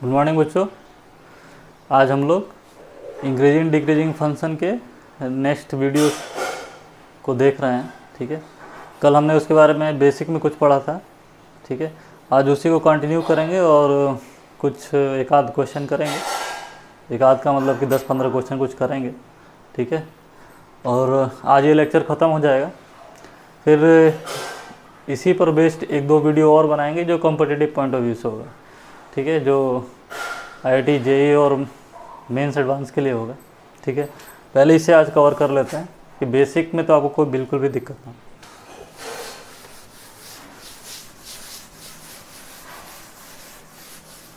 Good morning बच्चों। आज हम लोग इंक्रीजिंग डिक्रीजिंग फंक्शन के नेक्स्ट वीडियो को देख रहे हैं। ठीक है, कल हमने उसके बारे में बेसिक में कुछ पढ़ा था। ठीक है, आज उसी को कंटिन्यू करेंगे और कुछ एक आध क्वेश्चन करेंगे। एक आध का मतलब कि 10-15 क्वेश्चन कुछ करेंगे। ठीक है, और आज ये लेक्चर ख़त्म हो जाएगा। फिर इसी पर बेस्ड एक दो वीडियो और बनाएंगे जो कॉम्पिटिटिव पॉइंट ऑफ व्यू से होगा। ठीक है, जो IIT JEE और मेंस एडवांस के लिए होगा। ठीक है, पहले इसे आज कवर कर लेते हैं कि बेसिक में तो आपको कोई बिल्कुल भी दिक्कत ना।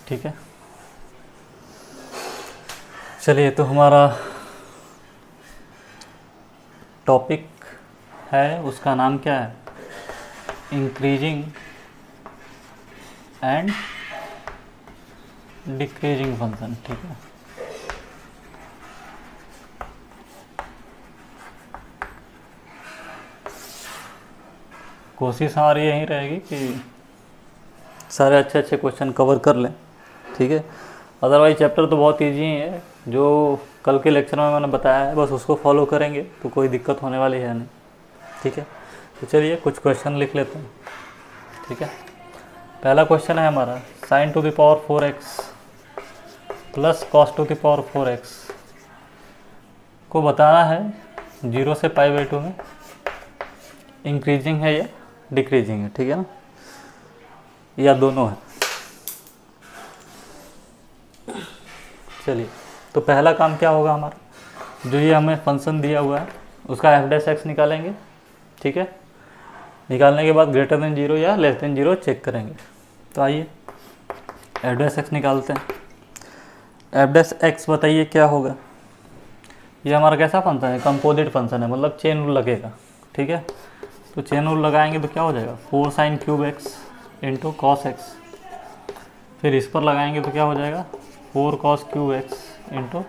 ठीक है, चलिए, तो हमारा टॉपिक है, उसका नाम क्या है? Increasing and decreasing function. ठीक है, कोशिश हमारी यही रहेगी कि सारे अच्छे अच्छे क्वेश्चन कवर कर लें। ठीक है, अदरवाइज चैप्टर तो बहुत इजी है, जो कल के लेक्चर में मैंने बताया है, बस उसको फॉलो करेंगे तो कोई दिक्कत होने वाली है नहीं। ठीक है, तो चलिए कुछ क्वेश्चन लिख लेते हैं। ठीक है, पहला क्वेश्चन है हमारा, sin to the power 4x plus cos to the power 4x को बताना है 0 से π/2 में इंक्रीजिंग है या डिक्रीजिंग है। ठीक है ना, या दोनों है। चलिए, तो पहला काम क्या होगा हमारा, जो ये हमें फंक्शन दिया हुआ है उसका f' निकालेंगे। ठीक है, निकालने के बाद ग्रेटर देन 0 या लेस देन 0 चेक करेंगे। तो आइए f' निकालते हैं। f' बताइए क्या होगा। ये हमारा कैसा फंक्शन है? कंपोजिट फंक्शन है, मतलब चेन रूल लगेगा। ठीक है, तो चेन रूल लगाएंगे तो क्या हो जाएगा? 4 sin cube x into cos x। फिर इस पर लगाएंगे तो क्या हो जाएगा? 4 cos cube x into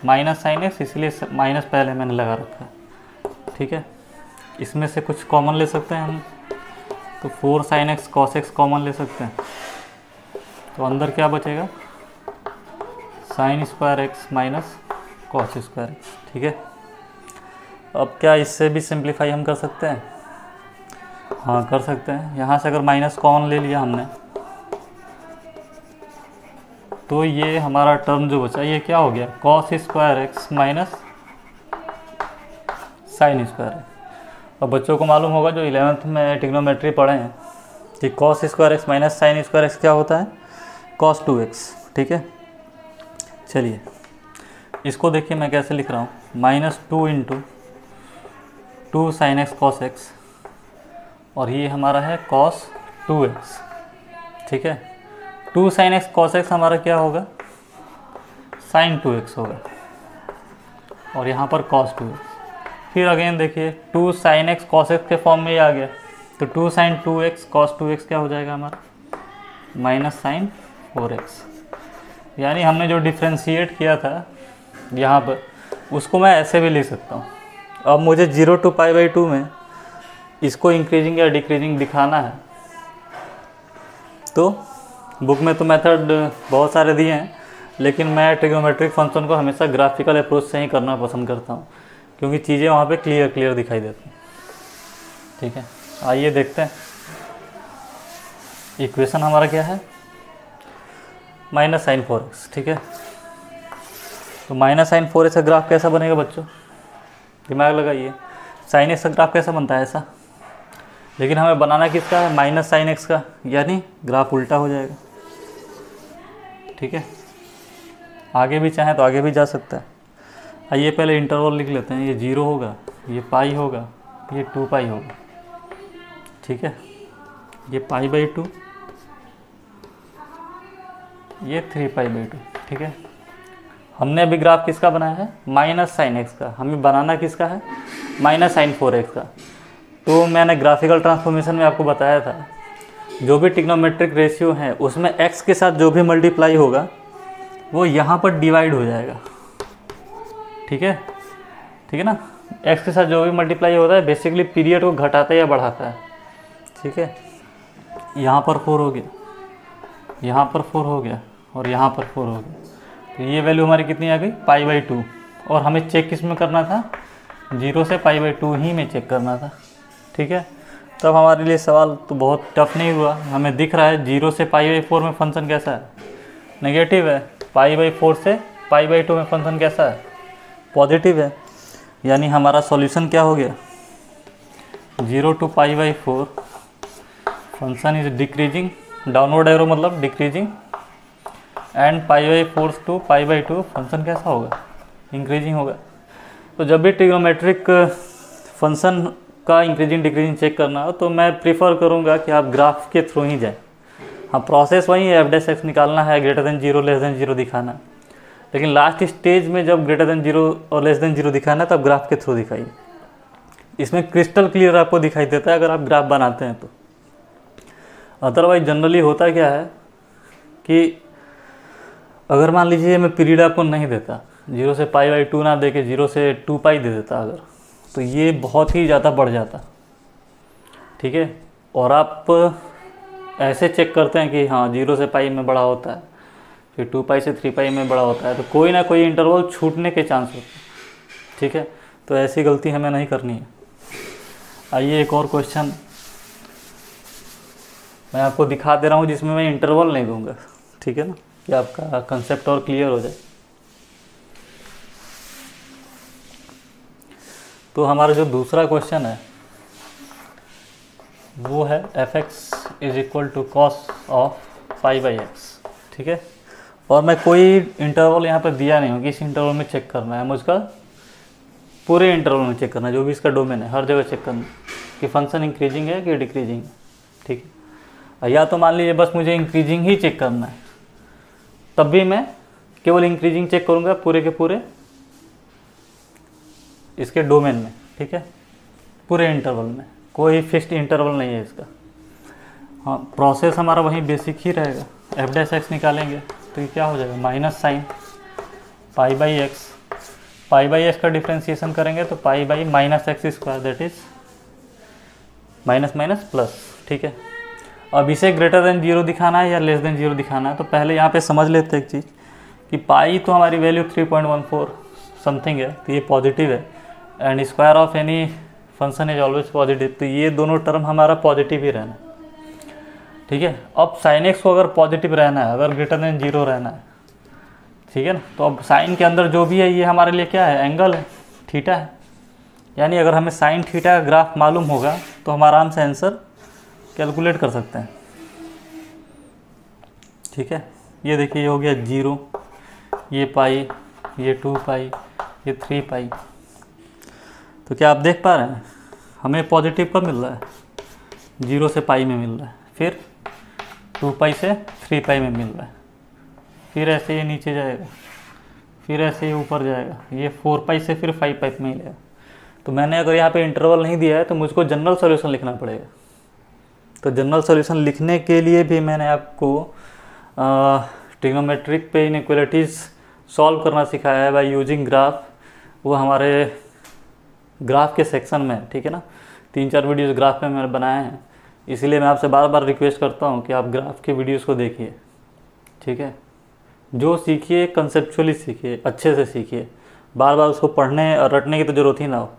minus sine x, इसलिए माइनस पहले मैंने लगा रखा है। ठीक है, इसमें से कुछ कॉमन ले सकते हैं हम, तो 4 sin x cos x common ले सकते हैं। तो अंदर क्या बचेगा? sin square x minus cos square x। ठीक है, अब क्या इससे भी सिंप्लीफाई हम कर सकते हैं? हाँ, कर सकते हैं। यहाँ से अगर माइनस कॉमन ले लिया हमने तो ये हमारा टर्म जो बचा ये क्या हो गया? cos square x minus sin square x। अब बच्चों को मालूम होगा जो 11th में ट्रिग्नोमेट्री पढ़े हैं कि cos square x minus sin square x क्या होता है? cos 2x। ठीक है, चलिए इसको देखिए मैं कैसे लिख रहा हूँ, -2 into 2 sin x cos x, और ये हमारा है cos 2x। ठीक है, 2 sin x cos x हमारा क्या होगा? sin 2x होगा, और यहाँ पर cos 2x। फिर अगेन देखिए 2 sin x cos x के फॉर्म में ही आ गया, तो 2 sin 2x cos 2x क्या हो जाएगा हमारा? Minus sin 4x। यानी हमने जो डिफ्रेंशिएट किया था यहाँ पर, उसको मैं ऐसे भी लिख सकता हूँ। अब मुझे 0 to π/2 में इसको इंक्रीजिंग या डिक्रीजिंग दिखाना है, तो बुक में तो मेथड बहुत सारे दिए हैं, लेकिन मैं ट्रिग्नोमेट्रिक फंक्शन को हमेशा ग्राफिकल अप्रोच से ही करना पसंद करता हूँ, क्योंकि चीज़ें वहाँ पे क्लियर दिखाई देती हैं। ठीक है, आइए देखते हैं इक्वेशन हमारा क्या है, -sin 4x। ठीक है, तो -sin 4x का ग्राफ कैसा बनेगा बच्चों? दिमाग लगाइए। sin x का ग्राफ कैसा बनता है? ऐसा। लेकिन हमें बनाना किसका है? -sin x का, यानी ग्राफ उल्टा हो जाएगा। ठीक है, आगे भी चाहें तो आगे भी जा सकता है। आइए पहले इंटरवल लिख लेते हैं। ये 0 होगा, ये पाई होगा, ये 2π होगा। ठीक है, ये π/2, ये 3π/2। ठीक है, हमने अभी ग्राफ किसका बनाया है? -sin x का। हमें बनाना किसका है? -sin 4x का। तो मैंने ग्राफिकल ट्रांसफॉर्मेशन में आपको बताया था, जो भी ट्रिग्नोमेट्रिक रेशियो है उसमें x के साथ जो भी मल्टीप्लाई होगा वो यहाँ पर डिवाइड हो जाएगा। ठीक है, ठीक है ना, x के साथ जो भी मल्टीप्लाई होता है बेसिकली पीरियड को घटाता है या बढ़ाता है। ठीक है, यहाँ पर 4 हो गया, यहाँ पर 4 हो गया, और यहाँ पर 4 हो गया। तो ये वैल्यू हमारी कितनी आ गई, π/2। और हमें चेक किस में करना था, 0 से π/2 ही में चेक करना था। ठीक है, तब हमारे लिए सवाल तो बहुत टफ नहीं हुआ। हमें दिख रहा है 0 से π/4 में फंक्शन कैसा है, नेगेटिव है। π/4 से π/2 में फंक्शन कैसा है, पॉजिटिव है। यानी हमारा सॉल्यूशन क्या हो गया, 0 to π/4 function is decreasing, downward arrow मतलब डिक्रीजिंग, एंड π/4 to π/2 फंक्शन कैसा होगा, इंक्रीजिंग होगा। तो जब भी ट्रिग्नोमेट्रिक फंक्शन का इंक्रीजिंग डिक्रीजिंग चेक करना हो तो मैं प्रीफर करूंगा कि आप ग्राफ के थ्रू ही जाएं। हाँ, प्रोसेस वही है, f' निकालना है, >0 <0 दिखाना है। लेकिन लास्ट स्टेज में जब >0 और <0 दिखाना है तब ग्राफ के थ्रू दिखाइए। इसमें क्रिस्टल क्लियर आपको दिखाई देता है अगर आप ग्राफ बनाते हैं तो। अदरवाइज जनरली होता क्या है कि अगर मान लीजिए मैं पीरियड आपको नहीं देता, 0 से π/2 ना दे के 0 से 2π दे देता अगर, तो ये बहुत ही ज़्यादा बढ़ जाता। ठीक है, और आप ऐसे चेक करते हैं कि हाँ 0 से π में बड़ा होता है, फिर 2π से 3π में बड़ा होता है, तो कोई ना कोई इंटरवल छूटने के चांस होते हैं। ठीक है, तो ऐसी गलती हमें नहीं करनी है। आइए एक और क्वेश्चन मैं आपको दिखा दे रहा हूँ जिसमें मैं इंटरवल नहीं दूंगा। ठीक है ना, कि आपका कंसेप्ट और क्लियर हो जाए। तो हमारा जो दूसरा क्वेश्चन है वो है f(x = cos of π/x)। ठीक है, और मैं कोई इंटरवल यहाँ पर दिया नहीं हूँ कि इस इंटरवल में चेक करना है, मुझका पूरे इंटरवल में चेक करना है, जो भी इसका डोमेन है हर जगह चेक करना है कि फंक्शन इंक्रीजिंग है कि डिक्रीजिंग है। ठीक है, या तो मान लीजिए बस मुझे इंक्रीजिंग ही चेक करना है, तब भी मैं केवल इंक्रीजिंग चेक करूँगा पूरे के पूरे इसके डोमेन में। ठीक है, पूरे इंटरवल में, कोई फिक्स्ड इंटरवल नहीं है इसका। हाँ, प्रोसेस हमारा वही बेसिक ही रहेगा। f' निकालेंगे तो ये क्या हो जाएगा, -sin π/x। π/x का डिफ्रेंशिएशन करेंगे तो π/-x², that is minus minus plus. ठीक है, अब इसे >0 दिखाना है या <0 दिखाना है, तो पहले यहाँ पे समझ लेते हैं एक चीज़ कि पाई तो हमारी वैल्यू 3.14 समथिंग है, तो ये पॉजिटिव है, and square of any function is always positive, तो ये दोनों टर्म हमारा पॉजिटिव ही रहना है। ठीक है, अब sin x को अगर पॉजिटिव रहना है, अगर >0 रहना है, ठीक है ना, तो अब साइन के अंदर जो भी है ये हमारे लिए क्या है, एंगल है, थीटा है। यानी अगर हमें साइन थीटा का ग्राफ मालूम होगा तो हम आराम से आंसर कैलकुलेट कर सकते हैं। ठीक है, ये देखिए, ये हो गया 0, ये पाई, ये 2π, ये 3π। तो क्या आप देख पा रहे हैं, हमें पॉजिटिव कब मिल रहा है, 0 से π में मिल रहा है, फिर 2π से 3π में मिल रहा है, फिर ऐसे ये नीचे जाएगा, फिर ऐसे ये ऊपर जाएगा, ये 4π से फिर 5π में मिलेगा। तो मैंने अगर यहाँ पे इंटरवल नहीं दिया है तो मुझको जनरल सॉल्यूशन लिखना पड़ेगा। तो जनरल सॉल्यूशन लिखने के लिए भी मैंने आपको ट्रिग्नोमेट्रिक पे इनइक्वालिटीज़ सॉल्व करना सिखाया है बाय यूजिंग ग्राफ। वो हमारे ग्राफ के सेक्शन में, ठीक है ना, 3-4 वीडियोस ग्राफ में मैंने बनाए हैं, इसीलिए मैं आपसे बार बार रिक्वेस्ट करता हूँ कि आप ग्राफ के वीडियोस को देखिए। ठीक है, जो सीखिए कंसेप्चुअली सीखिए, अच्छे से सीखिए, बार बार उसको पढ़ने और रटने की तो ज़रूरत ही ना हो।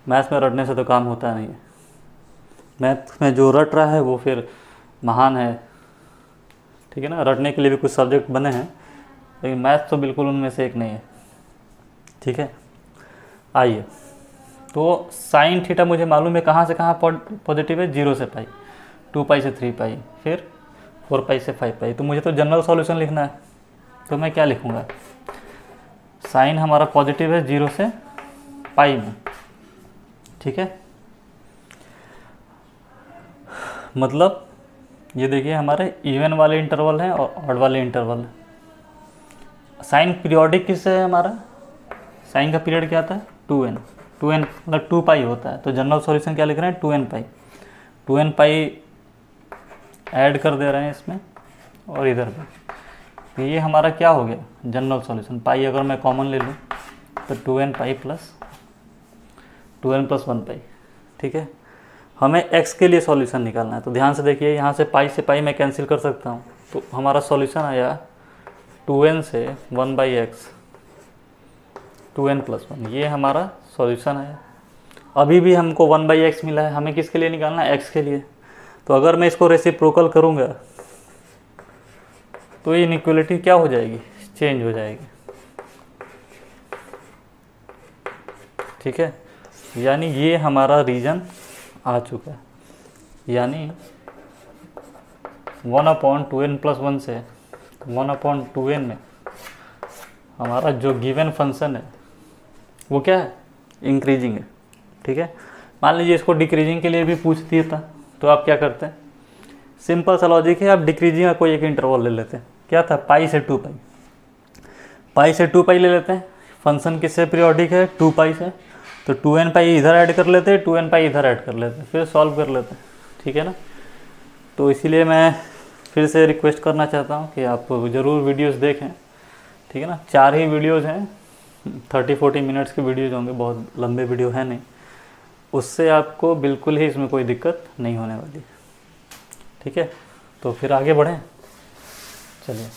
मैथ्स में रटने से तो काम होता नहीं है। मैथ में जो रट रहा है वो फिर महान है। ठीक है ना, रटने के लिए भी कुछ सब्जेक्ट बने हैं, लेकिन मैथ्स तो बिल्कुल उनमें से एक नहीं है। ठीक है, आइए, तो साइन थीटा मुझे मालूम है कहाँ से कहाँ पॉजिटिव है, 0 से π, 2π से 3π, फिर 4π से 5π। तो मुझे तो जनरल सॉल्यूशन लिखना है, तो मैं क्या लिखूँगा, साइन हमारा पॉजिटिव है 0 से π में। ठीक है, मतलब ये देखिए हमारे इवन वाले इंटरवल हैं और ऑड वाले इंटरवल हैं। साइन पीरियोडिक किससे है हमारा, साइन का पीरियड क्या आता है, 2n मतलब 2π होता है। तो जनरल सॉल्यूशन क्या लिख रहे हैं, 2nπ ऐड कर दे रहे हैं इसमें और इधर पे। तो ये हमारा क्या हो गया, जनरल सॉल्यूशन। पाई अगर मैं कॉमन ले लूँ तो 2nπ प्लस 2n + 1π। ठीक है, हमें x के लिए सॉल्यूशन निकालना है। तो ध्यान से देखिए, यहाँ से पाई मैं कैंसिल कर सकता हूँ, तो हमारा सॉल्यूशन आया 2n से 1/x 2n+1, ये हमारा सॉल्यूशन है। अभी भी हमको 1/x मिला है, हमें किसके लिए निकालना है? x के लिए। तो अगर मैं इसको रेसिप्रोकल करूँगा तो ये इनइक्वालिटी क्या हो जाएगी? चेंज हो जाएगी। ठीक है, यानी ये हमारा रीजन आ चुका है, यानी 1/2n+1 से 1/2n में हमारा जो गिवन फंक्शन है वो क्या है? इंक्रीजिंग है। ठीक है, मान लीजिए इसको डिक्रीजिंग के लिए भी पूछ दिया था, तो आप क्या करते हैं? सिंपल सा लॉजिक है, आप डिक्रीजिंग का कोई एक इंटरवल ले लेते हैं। क्या था? पाई से 2 पाई, पाई से 2 पाई ले लेते हैं। फंक्शन किससे पीरियोडिक है? 2 पाई से। तो 2n पाई इधर ऐड कर लेते हैं, 2n पाई इधर ऐड कर लेते हैं, फिर सॉल्व कर लेते हैं। ठीक है ना? तो इसीलिए मैं फिर से रिक्वेस्ट करना चाहता हूँ कि आप ज़रूर वीडियोस देखें। ठीक है ना? 4 ही वीडियोस हैं, 30-40 मिनट्स के वीडियोज होंगे, बहुत लंबे वीडियो है नहीं। उससे आपको बिल्कुल ही इसमें कोई दिक्कत नहीं होने वाली। ठीक है, तो फिर आगे बढ़ें। चलिए,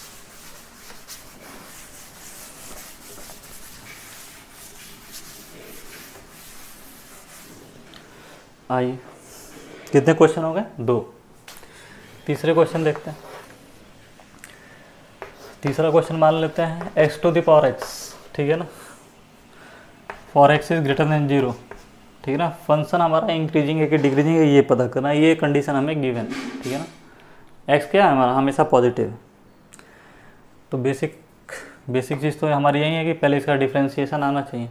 आइए, कितने क्वेश्चन हो गए? 2। तीसरे क्वेश्चन देखते हैं। तीसरा क्वेश्चन मान लेते हैं x⁴x। ठीक है ना? For x is greater than 0। ठीक है ना? फंक्शन हमारा इंक्रीजिंग है कि डिक्रीजिंग है, ये पता करना है। ये कंडीशन हमें गिवन है। ठीक है ना? x क्या है हमारा? हमेशा पॉजिटिव है। तो बेसिक चीज़ तो हमारी यही है कि पहले इसका डिफ्रेंशिएशन आना चाहिए।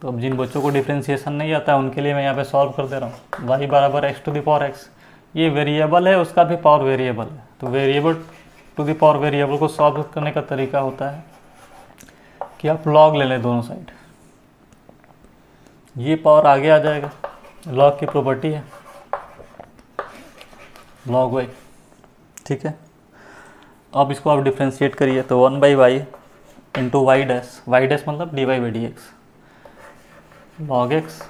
तो अब जिन बच्चों को डिफ्रेंशिएशन नहीं आता है उनके लिए मैं यहाँ पे सॉल्व कर दे रहा हूँ। y बराबर x⁴x, ये वेरिएबल है, उसका भी पावर वेरिएबल है। तो variable to the power variable को सॉल्व करने का तरीका होता है कि आप लॉग ले लें दोनों साइड, ये पावर आगे आ जाएगा। लॉग की प्रॉपर्टी है log y। ठीक है, अब इसको आप डिफ्रेंशिएट करिए तो 1/y इंटू y डैश मतलब dy/dx log x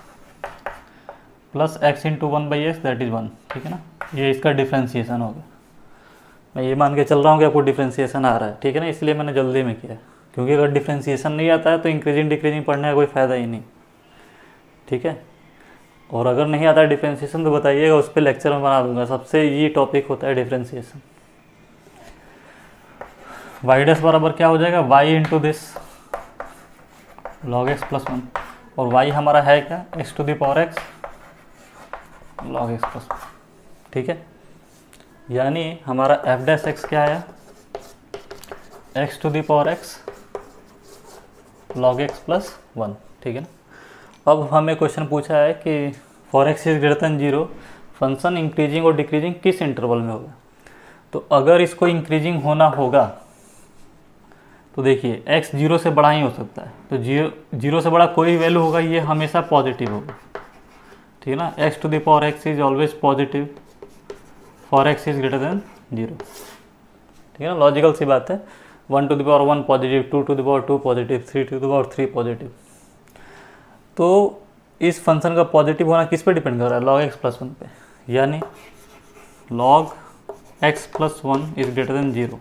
plus x into 1/x that is 1। ठीक है ना? ये इसका डिफ्रेंशिएशन होगा। मैं ये मान के चल रहा हूँ कि आपको डिफ्रेंशिएशन आ रहा है। ठीक है ना? इसलिए मैंने जल्दी में किया, क्योंकि अगर डिफ्रेंशिएशन नहीं आता है तो इंक्रीजिंग डिक्रीजिंग पढ़ने का कोई फ़ायदा ही नहीं। ठीक है, और अगर नहीं आता है डिफ्रेंशिएशन तो बताइएगा, उस पर लेक्चर में बना दूंगा। सबसे ये टॉपिक होता है डिफ्रेंशिएशन। y डैश बराबर क्या हो जाएगा? y into this log x +1, और y हमारा है क्या? x⁴x log x +1। ठीक है, यानी हमारा f' क्या आया? x⁴x log x +1। ठीक है ना? अब हमें क्वेश्चन पूछा है कि for x is greater than 0 function increasing और डिक्रीजिंग किस इंटरवल में होगा। तो अगर इसको इंक्रीजिंग होना होगा तो देखिए x 0 से बड़ा ही हो सकता है। तो 0 से बड़ा कोई वैल्यू होगा, ये हमेशा पॉजिटिव होगा। ठीक है ना? x⁴x is always positive for x is greater than 0। ठीक है ना? लॉजिकल सी बात है। 1⁴1 पॉजिटिव, 2⁴2 पॉजिटिव, 3⁴3 पॉजिटिव। तो इस फंक्शन का पॉजिटिव होना किस पे डिपेंड कर रहा है? log x +1 पे, यानी log x +1 is greater than 0,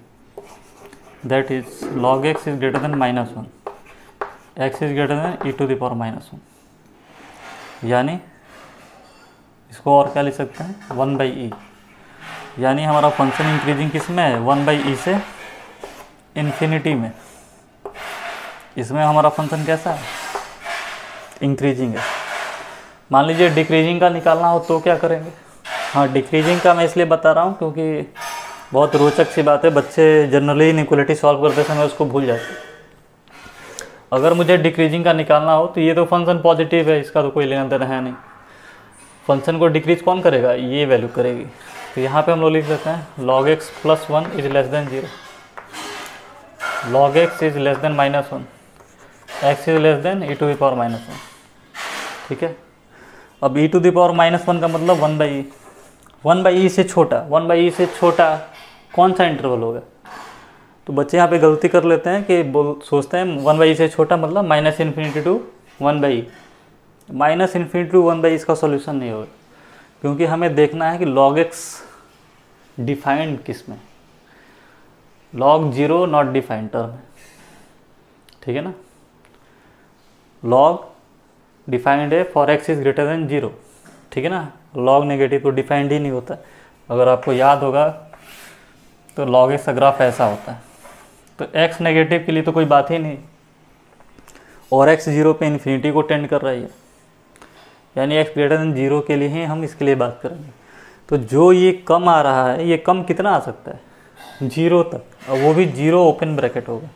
that is log x is greater than -1, x is greater than e⁻⁻1। यानी इसको और क्या लिख सकते हैं? 1/e। यानी हमारा फंक्शन इंक्रीजिंग किस में है? 1/e से इन्फिनिटी में। इसमें हमारा फंक्शन कैसा है? इंक्रीजिंग है। मान लीजिए डिक्रीजिंग का निकालना हो तो क्या करेंगे? हाँ, डिक्रीजिंग का मैं इसलिए बता रहा हूँ क्योंकि बहुत रोचक सी बात है, बच्चे जनरली इनइक्वालिटी सॉल्व करते समय उसको भूल जाते हैं। अगर मुझे डिक्रीजिंग का निकालना हो तो ये तो फंक्शन पॉजिटिव है, इसका तो कोई लेना देना है नहीं। फंक्शन को डिक्रीज कौन करेगा? ये वैल्यू करेगी। तो यहाँ पे हम लोग लिख देते हैं log x +1 is less than 0, log x is less than -1, x is less than e⁻⁻1। ठीक है, अब e⁻⁻1 का मतलब 1/e। 1/e से छोटा, 1/e से छोटा कौन सा इंटरवल होगा? तो बच्चे यहाँ पे गलती कर लेते हैं कि सोचते हैं 1/e से छोटा मतलब -∞ टू 1/e। -∞ टू 1/e इसका सॉल्यूशन नहीं होगा, क्योंकि हमें देखना है कि log x डिफाइंड किस में। Log zero not defined term है, ठीक है ना। लॉग डिफाइंड है for x is greater than zero, ठीक है ना। लॉग नेगेटिव तो डिफाइंड ही नहीं होता। अगर आपको याद होगा तो लॉग एक्स का ग्राफ ऐसा होता है, तो एक्स नेगेटिव के लिए तो कोई बात ही नहीं, और एक्स जीरो पे इन्फिनिटी को टेंड कर रही है, यानी एक्स ग्रेटर देन जीरो के लिए ही हम इसके लिए बात करेंगे। तो जो ये कम आ रहा है, ये कम कितना आ सकता है, जीरो तक, और वो भी जीरो ओपन ब्रैकेट होगा,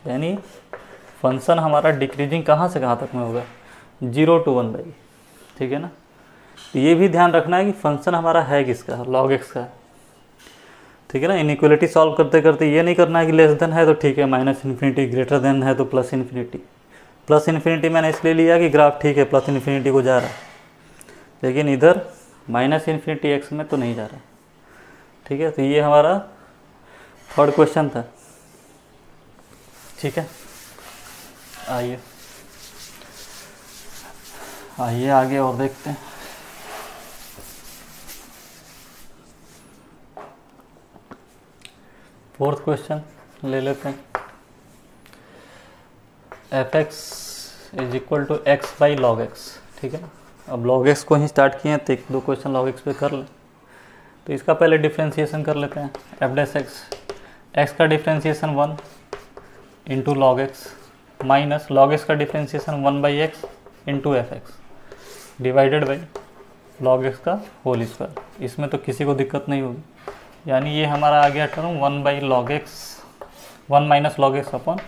यानी फंक्शन हमारा डिक्रीजिंग कहाँ से कहाँ तक में होगा, 0 to 1/, ठीक है ना। तो ये भी ध्यान रखना है कि फंक्शन हमारा है किसका, लॉग एक्स का, ठीक है ना। इनइक्वलिटी सॉल्व करते करते ये नहीं करना है कि लेस देन है तो ठीक है माइनस इन्फिनिटी, ग्रेटर देन है तो प्लस इन्फिनिटी। प्लस इन्फिनिटी मैंने इसलिए लिया कि ग्राफ ठीक है प्लस इन्फिनिटी को जा रहा है, लेकिन इधर माइनस इन्फिनिटी एक्स में तो नहीं जा रहा, ठीक है। तो ये हमारा थर्ड क्वेश्चन था, ठीक है। आइए आगे और देखते हैं। फोर्थ क्वेश्चन ले लेते हैं। F x is equal to x by log x, ठीक है ना। अब log x को ही स्टार्ट किए हैं तो एक दो क्वेश्चन log x पे कर लें। तो इसका पहले डिफ्रेंशिएशन कर लेते हैं। एफ डैश एक्स का differentiation 1 into log x minus log x का differentiation 1/x into f x divided by log x का होल स्क्वायर। इसमें तो किसी को दिक्कत नहीं होगी, यानी ये हमारा आ गया term 1/log x 1 minus log x upon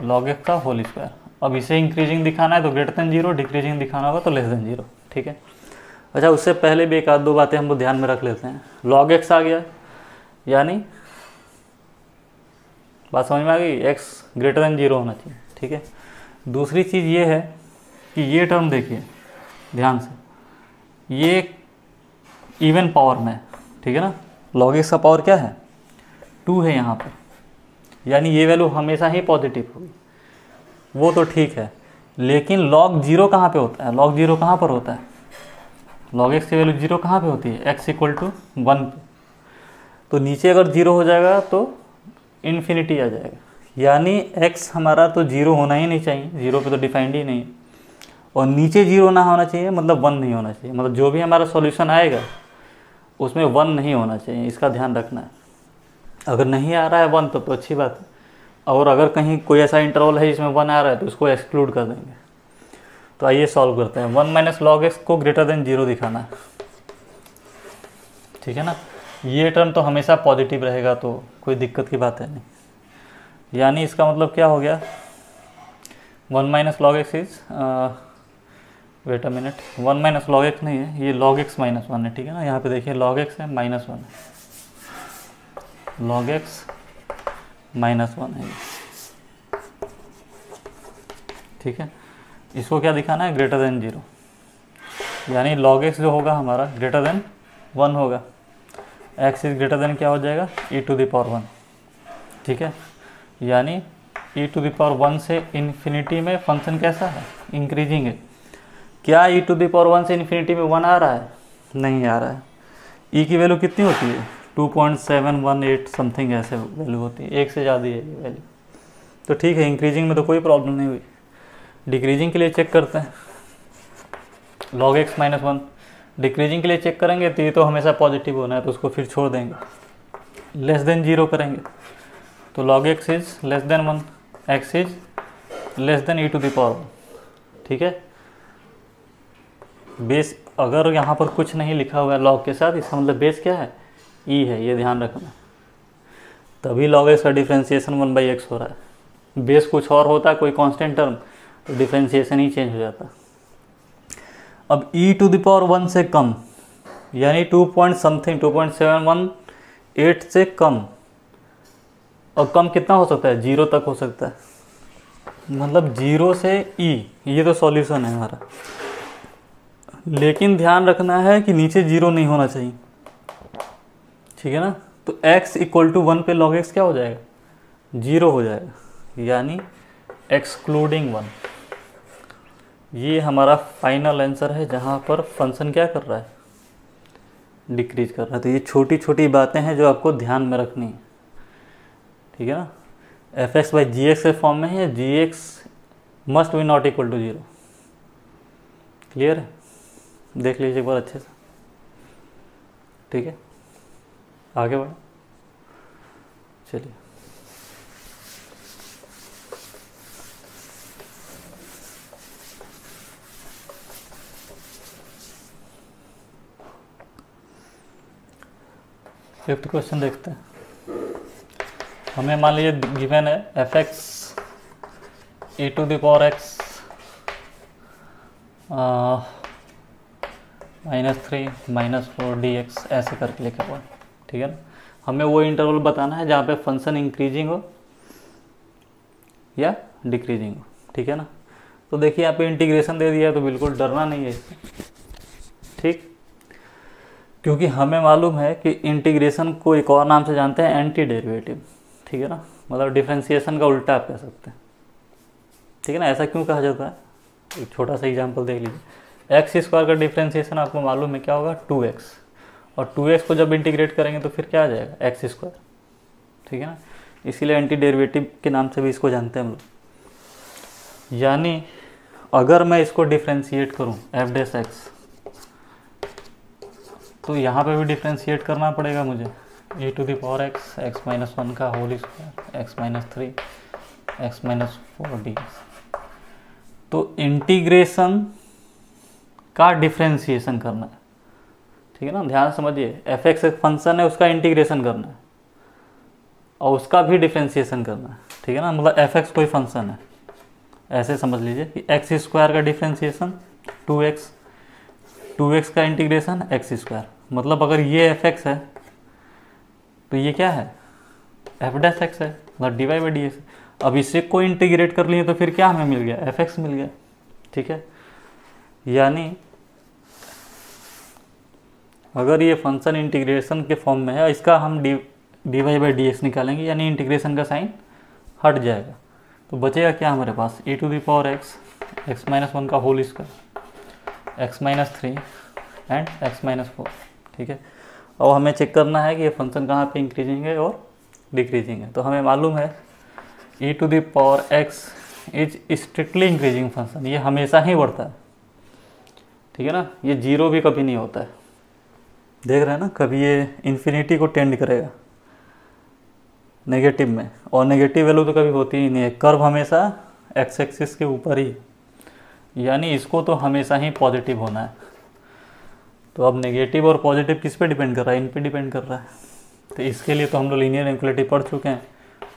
log x का होल स्क्वायर। अब इसे इंक्रीजिंग दिखाना है तो ग्रेटर देन जीरो, डिक्रीजिंग दिखाना होगा तो लेस देन जीरो, ठीक है। अच्छा, उससे पहले भी एक आध दो बातें हम लोग ध्यान में रख लेते हैं। लॉग एक्स आ गया, यानी बात समझ में आ गई, एक्स ग्रेटर देन जीरो होना चाहिए, ठीक है। दूसरी चीज़ ये है कि ये टर्म देखिए ध्यान से, ये इवन पावर में, ठीक है ना। लॉग एक्स का पावर क्या है, 2 है यहाँ पर, यानी ये वैल्यू हमेशा ही पॉजिटिव होगी, वो तो ठीक है। लेकिन लॉग जीरो कहाँ पे होता है, लॉग जीरो कहाँ पर होता है, लॉग एक्स की वैल्यू जीरो कहाँ पे होती है, एक्स इक्वल टू 1 पे। तो नीचे अगर जीरो हो जाएगा तो इन्फिनिटी आ जाएगा, यानी एक्स हमारा तो जीरो होना ही नहीं चाहिए, जीरो पे तो डिफाइंड ही नहीं है, और नीचे जीरो ना होना चाहिए, मतलब 1 नहीं होना चाहिए, मतलब जो भी हमारा सॉल्यूशन आएगा उसमें 1 नहीं होना चाहिए, इसका ध्यान रखना है। अगर नहीं आ रहा है 1 तो अच्छी बात है, और अगर कहीं कोई ऐसा इंटरवल है जिसमें 1 आ रहा है तो उसको एक्सक्लूड कर देंगे। तो आइए सॉल्व करते हैं। 1 माइनस लॉग एक्स को ग्रेटर देन जीरो दिखाना है, ठीक है ना। ये टर्म तो हमेशा पॉजिटिव रहेगा तो कोई दिक्कत की बात है नहीं, यानी इसका मतलब क्या हो गया, 1 minus log x is wait a minute, 1 minus log x नहीं है, ये लॉग एक्स माइनस 1 है, ठीक है ना। यहाँ पे देखिए लॉग एक्स है माइनस 1 है, लॉग एक्स माइनस 1 है, ठीक है। इसको क्या दिखाना है, ग्रेटर देन जीरो, यानी लॉग एक्स जो होगा हमारा ग्रेटर देन 1 होगा, एक्स इज ग्रेटर देन क्या हो जाएगा, e⁻1, ठीक है। यानी e⁻1 से इन्फिनिटी में फंक्शन कैसा है, इंक्रीजिंग है। क्या e⁻1 से इन्फिनिटी में 1 आ रहा है, नहीं आ रहा है। e की वैल्यू कितनी होती है, 2.718 समथिंग ऐसे वैल्यू होती है, एक से ज़्यादा है ये वैल्यू, तो ठीक है। इंक्रीजिंग में तो कोई प्रॉब्लम नहीं हुई। डिक्रीजिंग के लिए चेक करते हैं, log x माइनस 1, डिक्रीजिंग के लिए चेक करेंगे तो ये तो हमेशा पॉजिटिव होना है, तो उसको फिर छोड़ देंगे। लेस देन जीरो करेंगे तो log x is less than 1, x is less than e⁻1, ठीक है। बेस अगर यहाँ पर कुछ नहीं लिखा हुआ है log के साथ, इसका मतलब बेस क्या है, e है, ये ध्यान रखना। तभी log x का डिफ्रेंशिएशन 1/x हो रहा है। बेस कुछ और होता है, कोई कांस्टेंट टर्म, तो डिफ्रेंशिएशन ही चेंज हो जाता। अब e⁻1 से कम, यानी 2.718 से कम, और कम कितना हो सकता है, जीरो तक हो सकता है, मतलब जीरो से e, ये तो सॉल्यूशन है हमारा। लेकिन ध्यान रखना है कि नीचे जीरो नहीं होना चाहिए, ठीक है ना। तो x इक्वल टू 1 पे log x क्या हो जाएगा, जीरो हो जाएगा, यानी एक्सक्लूडिंग 1। ये हमारा फाइनल आंसर है, जहाँ पर फंक्शन क्या कर रहा है, डिक्रीज कर रहा है। तो ये छोटी छोटी बातें हैं जो आपको ध्यान में रखनी है, ठीक है ना। F x by g x के फॉर्म में है या g x must be not equal to 0। Clear है, देख लीजिए एक बार अच्छे से। ठीक है, आगे बढ़ो। चलिए फिफ्थ क्वेश्चन देखते हैं। हमें मान लीजिए गिवन है f x a to the power x -3 -4 dx ऐसे करके लिखा हुआ है। ठीक है ना। हमें वो इंटरवल बताना है जहाँ पे फंक्शन इंक्रीजिंग हो या डिक्रीजिंग हो। ठीक है ना। तो देखिए यहाँ पे इंटीग्रेशन दे दिया है तो बिल्कुल डरना नहीं है इससे। ठीक, क्योंकि हमें मालूम है कि इंटीग्रेशन को एक और नाम से जानते हैं एंटी डेरिवेटिव। ठीक है ना, मतलब डिफरेंशिएशन का उल्टा आप कह सकते हैं। ठीक है ना। ऐसा क्यों कहा जाता है, एक छोटा सा एग्जांपल देख लीजिए। एक्स स्क्वायर का डिफरेंशिएशन आपको मालूम है क्या होगा, 2x, और 2x को जब इंटीग्रेट करेंगे तो फिर क्या आ जाएगा, एक्स स्क्वायर। ठीक है ना, इसीलिए एंटी डेरिवेटिव के नाम से भी इसको जानते हैं हम लोग। यानी अगर मैं इसको डिफ्रेंशिएट करूँ एफ डैश एक्स, तो यहाँ पे भी डिफ्रेंशिएट करना पड़ेगा मुझे। e to the power x, x minus 1 का whole square, x minus 3, x minus 4 dx। तो इंटीग्रेशन का डिफ्रेंशिएशन करना है। ठीक है ना, ध्यान समझिए। एफ एक्स एक फंक्शन है, उसका इंटीग्रेशन करना है और उसका भी डिफ्रेंशिएशन करना है। ठीक है ना, मतलब एफ एक्स कोई फंक्शन है, ऐसे समझ लीजिए कि एक्स स्क्वायर का डिफ्रेंशिएशन 2x, 2x का इंटीग्रेशन एक्स स्क्वायर। मतलब अगर ये एफ एक्स है तो ये क्या है, एफ डैश एक्स है, मतलब d y by d x. अब इसे को इंटीग्रेट कर लिए तो फिर क्या हमें मिल गया, एफ एक्स मिल गया। ठीक है, यानी अगर ये फंक्शन इंटीग्रेशन के फॉर्म में है, इसका हम d y by d x निकालेंगे, यानी इंटीग्रेशन का साइन हट जाएगा। तो बचेगा क्या हमारे पास, e to the power x, x minus 1 का whole square, x minus 3 and x minus 4। ठीक है, और हमें चेक करना है कि ये फंक्शन कहाँ पे इंक्रीजिंग है और डिक्रीजिंग है। तो हमें मालूम है e to the power x is strictly increasing function, ये हमेशा ही बढ़ता है। ठीक है ना, ये जीरो भी कभी नहीं होता है। देख रहे हैं ना, कभी ये इन्फिनिटी को टेंड करेगा नेगेटिव में, और नेगेटिव वैल्यू तो कभी होती ही नहीं है। कर्व हमेशा एक्स एक्सिस के ऊपर ही, यानी इसको तो हमेशा ही पॉजिटिव होना है। तो अब नेगेटिव और पॉजिटिव किस पे डिपेंड कर रहा है, इन पे डिपेंड कर रहा है। तो इसके लिए तो हम लोग लीनियर इक्वलिटी पढ़ चुके हैं,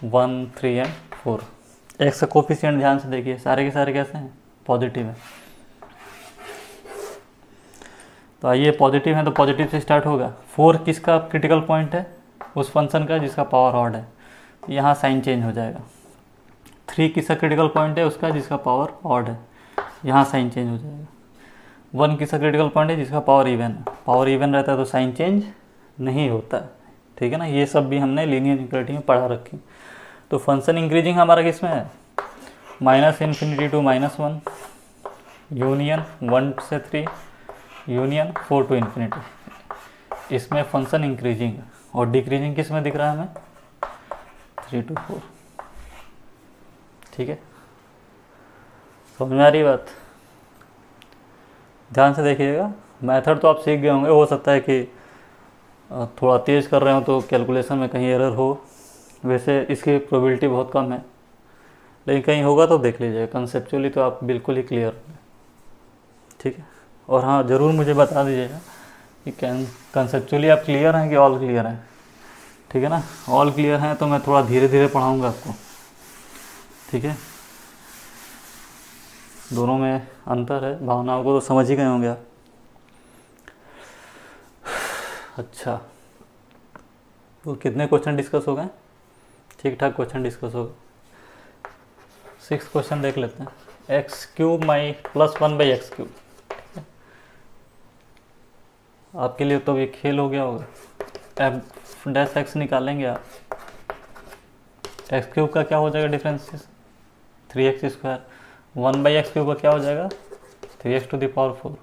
1, 3 एंड 4। एक्स का कोफिशिएंट ध्यान से देखिए, सारे के सारे कैसे हैं, पॉजिटिव है। तो आइए पॉजिटिव है तो पॉजिटिव से स्टार्ट होगा। 4 किसका क्रिटिकल पॉइंट है, उस फंक्शन का जिसका पावर ऑड है, तो यहाँ साइन चेंज हो जाएगा। 3 किसका क्रिटिकल पॉइंट है, उसका जिसका पावर ऑड है, यहाँ साइन चेंज हो जाएगा। 1 किसका क्रिटिकल पॉइंट है, जिसका पावर इवन है। पावर इवन रहता है तो साइन चेंज नहीं होता है। ठीक है ना, ये सब भी हमने लीनियर इक्वलिटी में पढ़ा रखी। तो फंक्शन इंक्रीजिंग हमारा किस में है, -∞ टू -1, यूनियन 1 से 3, यूनियन 4 टू इन्फिनिटी। इसमें फंक्शन इंक्रीजिंग है, और डिक्रीजिंग किस में दिख रहा है हमें, 3 to 4। ठीक है, समझ में आ रही बात। ध्यान से देखिएगा, मेथड तो आप सीख गए होंगे। हो सकता है कि थोड़ा तेज़ कर रहे हो तो कैलकुलेशन में कहीं एरर हो, वैसे इसकी प्रोबेबिलिटी बहुत कम है, लेकिन कहीं होगा तो देख लीजिएगा। कंसेप्चुअली तो आप बिल्कुल ही क्लियर हैं। ठीक है, और हाँ ज़रूर मुझे बता दीजिएगा कि कंसेप्चुअली आप क्लियर हैं कि ऑल क्लियर हैं। ठीक है ना, ऑल क्लियर हैं तो मैं थोड़ा धीरे धीरे पढ़ाऊँगा आपको। ठीक है, दोनों में अंतर है, भावनाओं को तो समझ ही गए होंगे आप। अच्छा, तो कितने क्वेश्चन डिस्कस हो गए, ठीक ठाक क्वेश्चन डिस्कस हो गए। 6th क्वेश्चन देख लेते हैं। x³ माई +1/x³। आपके लिए तो ये खेल हो गया होगा, एफ डैश एक्स निकालेंगे आप। x³ का क्या हो जाएगा डिफरेंशिएशन, 3x²। 1/x³ का क्या हो जाएगा, 3x टू द पावर 4।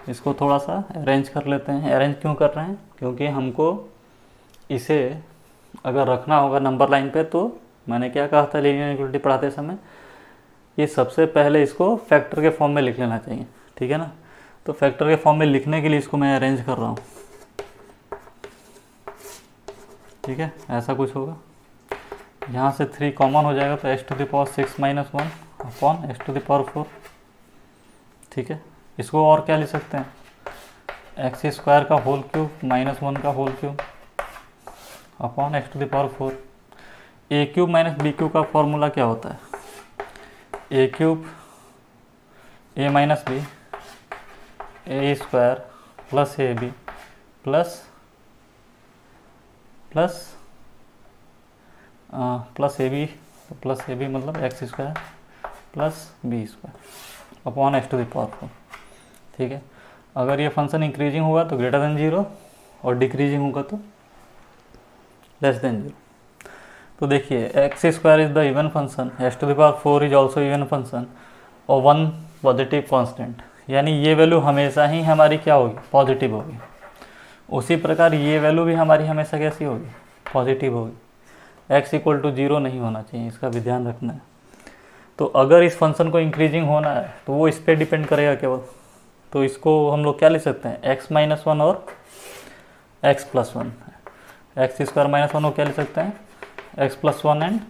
इसको थोड़ा सा अरेंज कर लेते हैं। अरेंज क्यों कर रहे हैं, क्योंकि हमको इसे अगर रखना होगा नंबर लाइन पे तो मैंने क्या कहा था लीनियर इक्वलिटी पढ़ाते समय, ये सबसे पहले इसको फैक्टर के फॉर्म में लिख लेना चाहिए, ठीक है ना। तो फैक्टर के फॉर्म में लिखने के लिए इसको मैं अरेंज कर रहा हूँ, ठीक है। ऐसा कुछ होगा, यहाँ से 3 कॉमन हो जाएगा तो x⁻6 - 1 अपॉन x⁴, ठीक है। इसको और क्या लिख सकते हैं, x² का होल क्यूब -1 का whole cube upon x⁴। a³ - b³ का फॉर्मूला क्या होता है, a³ a - b a² plus ab plus ab, plus ab मतलब x² plus b² upon x⁴, ठीक है। अगर ये फंक्शन इंक्रीजिंग होगा तो ग्रेटर देन 0 और डिक्रीजिंग होगा तो लेस देन 0। तो देखिए x² is the even function, x⁴ is also even function और 1 पॉजिटिव कांस्टेंट, यानी ये वैल्यू हमेशा ही हमारी क्या होगी, पॉजिटिव होगी। उसी प्रकार ये वैल्यू भी हमारी हमेशा कैसी होगी, पॉजिटिव होगी। x = 0 नहीं होना चाहिए, इसका भी ध्यान रखना है। तो अगर इस फंक्शन को इंक्रीजिंग होना है तो वो इस पर डिपेंड करेगा केवल। तो इसको हम लोग क्या लिख सकते हैं, x - 1 और x + 1। x² - 1 को क्या लिख सकते हैं, x + 1 एंड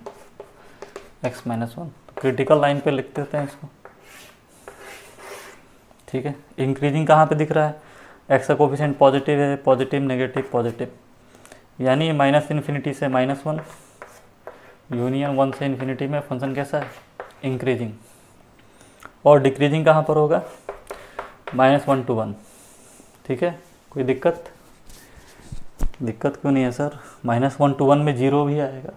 x - 1। तो क्रिटिकल लाइन पे लिख देते हैं इसको, ठीक है। इंक्रीजिंग कहाँ पे दिख रहा है, x का कोफिशिएंट पॉजिटिव है, पॉजिटिव नेगेटिव पॉजिटिव, यानी -∞ से -1 यूनियन 1 से इन्फिनिटी में फंक्शन कैसा है, इंक्रीजिंग। और डिक्रीजिंग कहाँ पर होगा, -1 to 1, ठीक है। कोई दिक्कत क्यों नहीं है सर, -1 to 1 में 0 भी आएगा,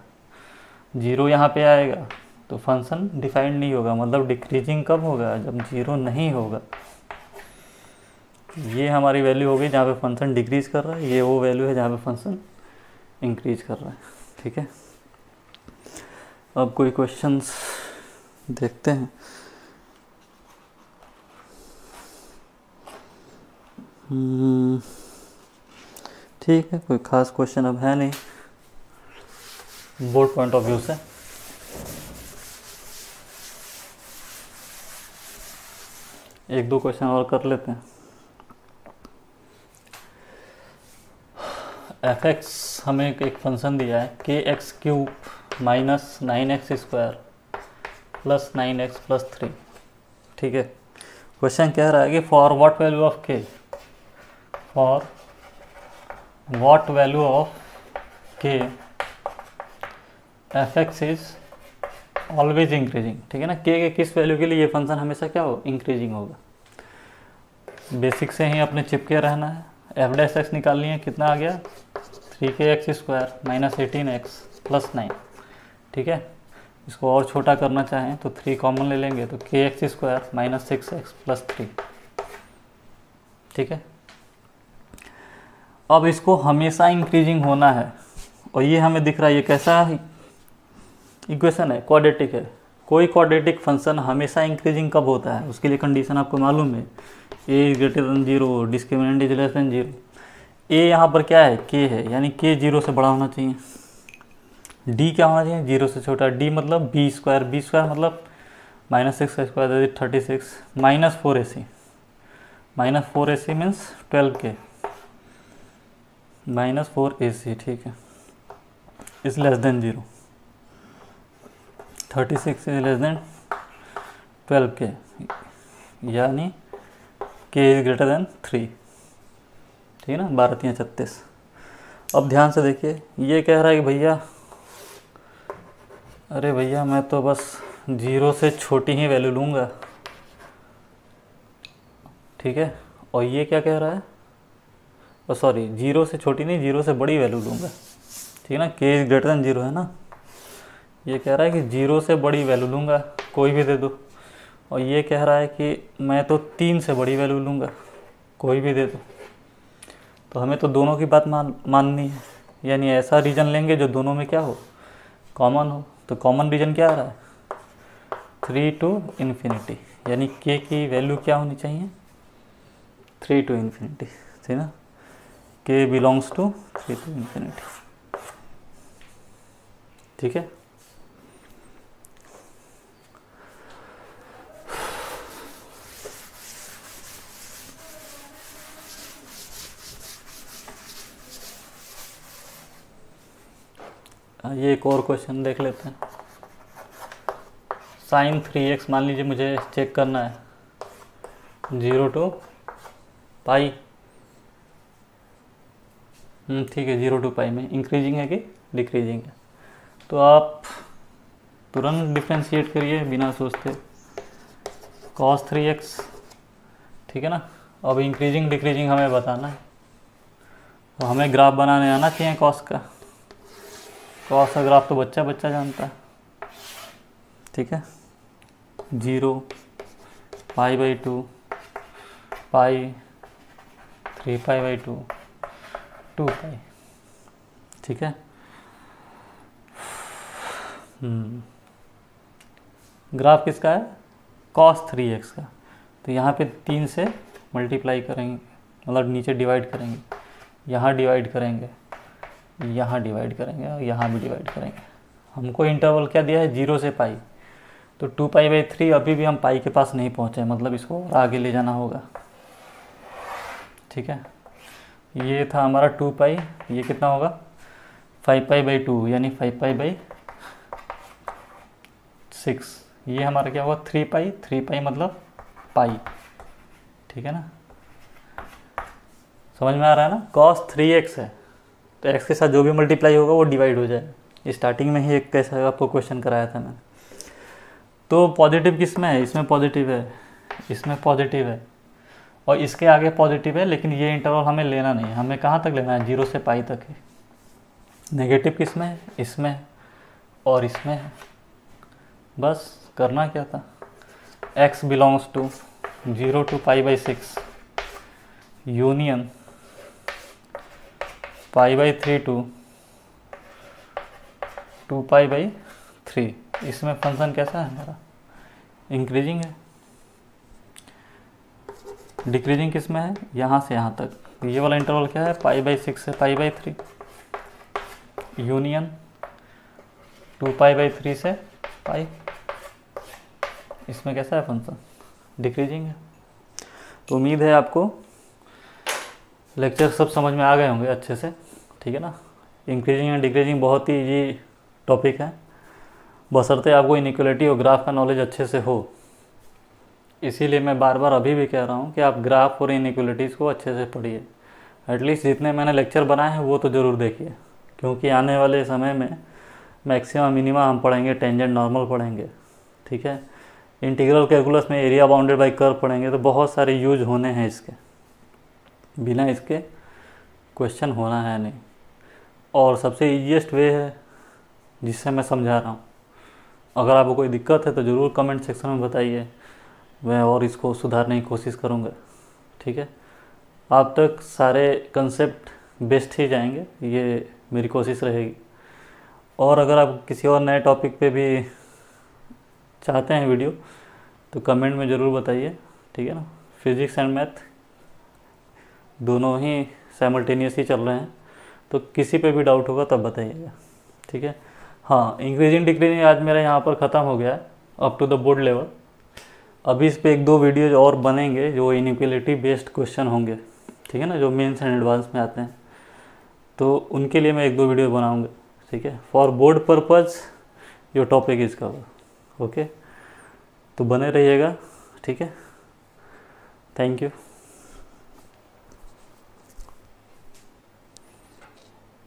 0 यहाँ पे आएगा तो फंक्शन डिफाइंड नहीं होगा। मतलब डिक्रीजिंग कब होगा, जब 0 नहीं होगा। ये हमारी वैल्यू होगी जहाँ पे फंक्शन डिक्रीज कर रहा है, ये वो वैल्यू है जहाँ पे फंक्शन इंक्रीज कर रहा है, ठीक है। अब कोई क्वेश्चंस देखते हैं। ठीक है, कोई ख़ास क्वेश्चन अब है नहीं बोर्ड पॉइंट ऑफ व्यू से। एक दो क्वेश्चन और कर लेते हैं। f(x) हमें एक फंक्शन दिया है kx³ - 9x² प्लस 9x + 3, ठीक है। क्वेश्चन कह रहा है कि for what value of k, for what value of k f(x) is always increasing, ठीक है ना। k के किस वैल्यू के लिए ये फंक्शन हमेशा क्या हो, इंक्रीजिंग होगा। बेसिक से ही अपने चिपके रहना है। f(x) निकालनी है, कितना आ गया 3kx² - 18x + 9, ठीक है। इसको और छोटा करना चाहें तो 3 कॉमन ले लेंगे तो kx² - 6x + 3, ठीक है। अब इसको हमेशा इंक्रीजिंग होना है और ये हमें दिख रहा है, ये कैसा इक्वेशन है, क्वाड्रेटिक है। कोई क्वाड्रेटिक फंक्शन हमेशा इंक्रीजिंग कब होता है, उसके लिए कंडीशन आपको मालूम है, a > 0, discriminant is less than 0। a यहाँ पर क्या है, k है, यानी k 0 से बड़ा होना चाहिए। d क्या होना चाहिए, 0 से छोटा। d मतलब b² मतलब -6² 36 -4ac, -4ac means 12k -4ac, ठीक है, is less than 0। 36 is less than 12k, यानी k इज ग्रेटर देन 3, ठीक है ना। 12 × 36। अब ध्यान से देखिए, ये कह रहा है कि भैया, अरे भैया मैं तो बस 0 से छोटी ही वैल्यू लूँगा, ठीक है। और ये क्या कह रहा है, सॉरी 0 से छोटी नहीं, 0 से बड़ी वैल्यू लूँगा, ठीक है ना। k इज ग्रेटर देन 0 है ना। ये कह रहा है कि 0 से बड़ी वैल्यू लूँगा, कोई भी दे दो। और ये कह रहा है कि मैं तो 3 से बड़ी वैल्यू लूँगा, कोई भी दे दो। तो हमें तो दोनों की बात माननी है, यानी ऐसा रीजन लेंगे जो दोनों में क्या हो, कॉमन हो। तो कॉमन रीजन क्या आ रहा है, 3 to ∞, यानी k की वैल्यू क्या होनी चाहिए, 3 to ∞, ठीक ना। k बिलोंग्स टू 3 to ∞, ठीक है। ये एक और क्वेश्चन देख लेते हैं। साइन 3x मान लीजिए मुझे चेक करना है 0 to पाई, ठीक है 0 to पाई में इंक्रीजिंग है कि डिक्रीजिंग है, तो आप तुरंत डिफ्रेंशिएट करिए बिना सोचते cos 3x, ठीक है ना। अब इंक्रीजिंग डिक्रीजिंग हमें बताना है, तो हमें ग्राफ बनाने आना चाहिए कॉस का। कॉस का ग्राफ तो बच्चा बच्चा जानता है, ठीक है। 0 π/2 पाई 3π/2 2 पाई, ठीक है। ग्राफ किसका है? cos 3x का। तो यहाँ पे 3 से मल्टीप्लाई करेंगे, मतलब नीचे डिवाइड करेंगे, यहाँ डिवाइड करेंगे, यहाँ डिवाइड करेंगे और यहाँ भी डिवाइड करेंगे। हमको इंटरवल क्या दिया है? 0 से पाई। तो 2π/3 अभी भी हम पाई के पास नहीं पहुँचे, मतलब इसको और आगे ले जाना होगा, ठीक है। ये था हमारा 2 पाई, ये कितना होगा 5π/2 यानी 5π/6। ये हमारा क्या होगा 3 पाई, 3 पाई मतलब पाई, ठीक है ना। समझ में आ रहा है ना। cos 3x है तो x के साथ जो भी मल्टीप्लाई होगा वो डिवाइड हो जाए। स्टार्टिंग में ही एक कैसा आपको क्वेश्चन कराया था मैंने। तो पॉजिटिव किस में है? इसमें पॉजिटिव है, इसमें पॉजिटिव है और इसके आगे पॉजिटिव है, लेकिन ये इंटरवल हमें लेना नहीं है। हमें कहाँ तक लेना है? 0 से पाई तक है। नेगेटिव किस में है? इसमें और इसमें है। बस करना क्या था, x belongs to 0 to π/6 union π/3 to 2π/3। इसमें फंक्शन कैसा है हमारा? इंक्रीजिंग है। डिक्रीजिंग किस में है? यहाँ से यहाँ तक। ये वाला इंटरवल क्या है? π/6 से π/3 यूनियन 2π/3 से पाई। इसमें कैसा है फंक्शन? डिक्रीजिंग है। तो उम्मीद है आपको लेक्चर सब समझ में आ गए होंगे अच्छे से, ठीक है ना। इंक्रीजिंग एंड डिक्रीजिंग बहुत ही इजी टॉपिक है, बशर्ते आपको इनइक्वालिटी और ग्राफ का नॉलेज अच्छे से हो। इसीलिए मैं बार बार अभी भी कह रहा हूँ कि आप ग्राफ और इनइक्वालिटीज़ को अच्छे से पढ़िए। एटलीस्ट जितने मैंने लेक्चर बनाए हैं वो तो ज़रूर देखिए, क्योंकि आने वाले समय में मैक्सिमम मिनिमम हम पढ़ेंगे, टेंजेंट नॉर्मल पढ़ेंगे, ठीक है। इंटीग्रल कैलकुलस में एरिया बाउंडेड बाई कर्व पढ़ेंगे, तो बहुत सारे यूज होने हैं इसके, बिना इसके क्वेश्चन होना है नहीं। और सबसे ईजीएस्ट वे है जिससे मैं समझा रहा हूँ। अगर आपको कोई दिक्कत है तो ज़रूर कमेंट सेक्शन में बताइए, मैं और इसको सुधारने की कोशिश करूँगा, ठीक है। आप तक सारे कंसेप्ट बेस्ट ही जाएंगे, ये मेरी कोशिश रहेगी। और अगर आप किसी और नए टॉपिक पे भी चाहते हैं वीडियो तो कमेंट में ज़रूर बताइए, ठीक है ना। फिज़िक्स एंड मैथ दोनों ही साइमल्टेनियस ही चल रहे हैं, तो किसी पे भी डाउट होगा तब बताइएगा, ठीक है। हाँ, इंक्रीजिंग डिक्रीजिंग आज मेरा यहाँ पर ख़त्म हो गया है up to the board level. अभी इस पे 1-2 वीडियोज और बनेंगे जो इनइक्वालिटी बेस्ड क्वेश्चन होंगे, ठीक है ना, जो मेंस एंड एडवांस में आते हैं, तो उनके लिए मैं 1-2 वीडियो बनाऊंगा, ठीक है। For board purpose your topic is cover, okay. तो बने रहिएगा, ठीक है। Thank you.